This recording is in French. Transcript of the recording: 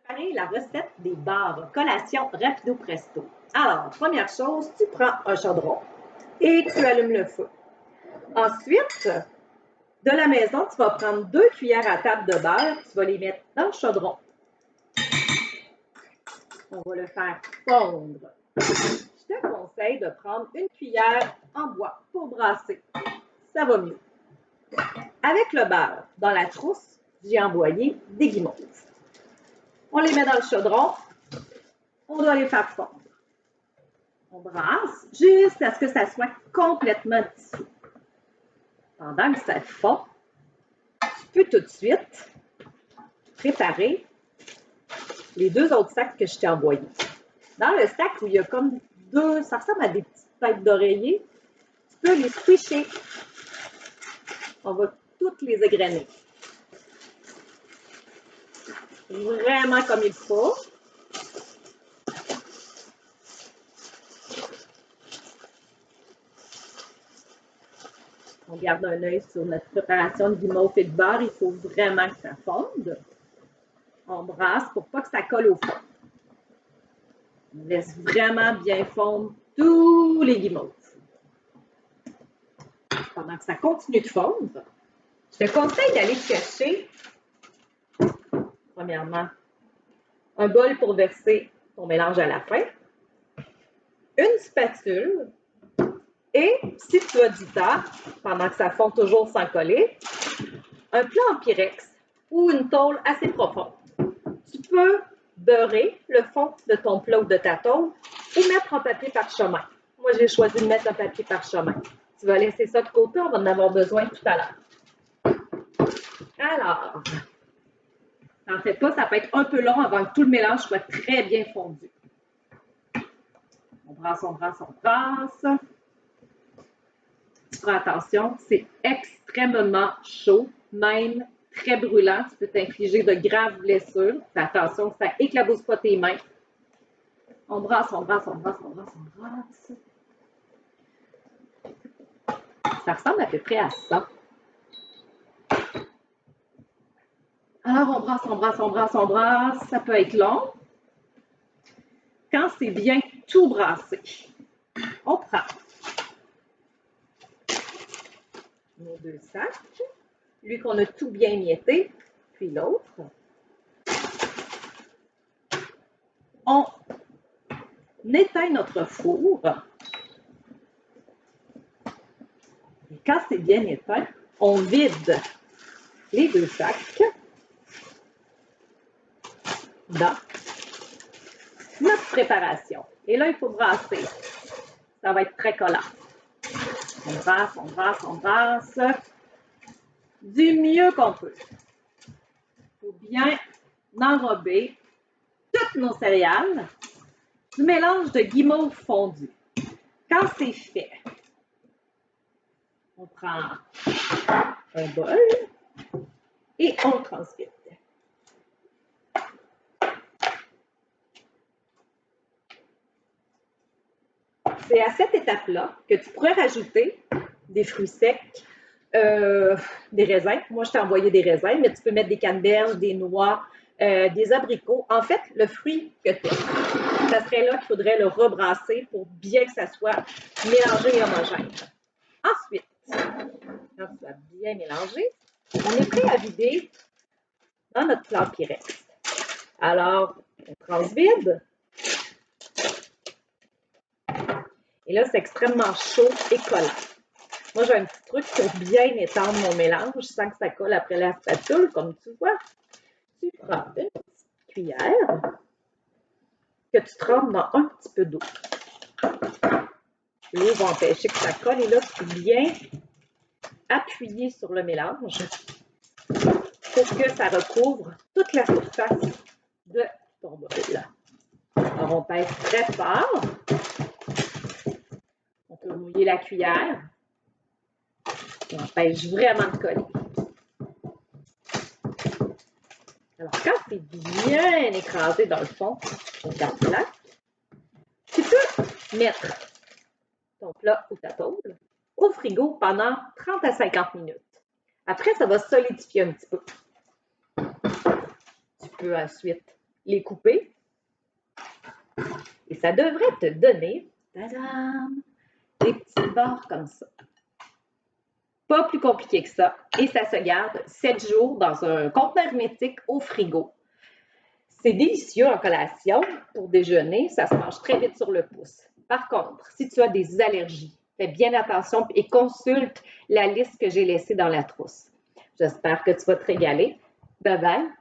Préparer la recette des bars, collation rapido presto. Alors, première chose, tu prends un chaudron et tu allumes le feu. Ensuite, de la maison, tu vas prendre 2 cuillères à table de beurre, tu vas les mettre dans le chaudron. On va le faire fondre. Je te conseille de prendre une cuillère en bois pour brasser. Ça va mieux. Avec le beurre, dans la trousse, j'ai envoyé des guimauves. On les met dans le chaudron. On doit les faire fondre. On brasse jusqu'à ce que ça soit complètement dissous. Pendant que ça fond, tu peux tout de suite préparer les 2 autres sacs que je t'ai envoyés. Dans le sac où il y a comme 2, ça ressemble à des petites têtes d'oreiller, tu peux les squisher. On va toutes les égrener. Vraiment comme il faut. On garde un œil sur notre préparation de guimauve et de beurre. Il faut vraiment que ça fonde. On brasse pour pas que ça colle au fond. On laisse vraiment bien fondre tous les guimauves. Pendant que ça continue de fondre, je te conseille d'aller chercher, premièrement, un bol pour verser ton mélange à la fin, une spatule et, si tu as du temps, pendant que ça fond toujours sans coller, un plat en pyrex ou une tôle assez profonde. Tu peux beurrer le fond de ton plat ou de ta tôle ou mettre un papier parchemin. Moi, j'ai choisi de mettre un papier parchemin. Tu vas laisser ça de côté, on va en avoir besoin tout à l'heure. Alors, n'en fais pas, ça peut être un peu long avant que tout le mélange soit très bien fondu. On brasse, on brasse, on brasse. Tu feras attention, c'est extrêmement chaud, même très brûlant. Tu peux t'infliger de graves blessures. Fais attention, ça éclabousse pas tes mains. On brasse, on brasse, on brasse, on brasse, on brasse. Ça ressemble à peu près à ça. Alors, on brasse, on brasse, on brasse, on brasse. Ça peut être long. Quand c'est bien tout brassé, on prend nos 2 sacs, lui qu'on a tout bien mietté, puis l'autre. On éteint notre four. Et quand c'est bien éteint, on vide les 2 sacs dans notre préparation. Et là, il faut brasser. Ça va être très collant. On brasse, on brasse, on brasse. Du mieux qu'on peut. Il faut bien enrober toutes nos céréales du mélange de guimauve fondu. Quand c'est fait, on prend un bol et on le transvite. C'est à cette étape-là que tu pourrais rajouter des fruits secs, des raisins. Moi, je t'ai envoyé des raisins, mais tu peux mettre des canneberges, des noix, des abricots. En fait, le fruit que tu as, ça serait là qu'il faudrait le rebrasser pour bien que ça soit mélangé et homogène. Ensuite, quand tu as bien mélangé, on est prêt à vider dans notre plat pyrex. Alors, on transvide. Et là, c'est extrêmement chaud et collant. Moi, j'ai un petit truc pour bien étendre mon mélange sans que ça colle après la spatule, comme tu vois. Tu prends une petite cuillère que tu trempes dans un petit peu d'eau. L'eau va empêcher que ça colle et là, tu viens appuyer sur le mélange pour que ça recouvre toute la surface de ton bol. Alors, on pèse très fort. On peut mouiller la cuillère. On empêche vraiment de coller. Alors, quand c'est bien écrasé dans le fond, on garde là. Tu peux mettre ton plat ou ta tôle au frigo pendant 30 à 50 minutes. Après, ça va solidifier un petit peu. Tu peux ensuite les couper. Et ça devrait te donner tadam, des petites barres comme ça. Pas plus compliqué que ça. Et ça se garde 7 jours dans un conteneur hermétique au frigo. C'est délicieux en collation pour déjeuner. Ça se mange très vite sur le pouce. Par contre, si tu as des allergies, fais bien attention et consulte la liste que j'ai laissée dans la trousse. J'espère que tu vas te régaler. Bye bye!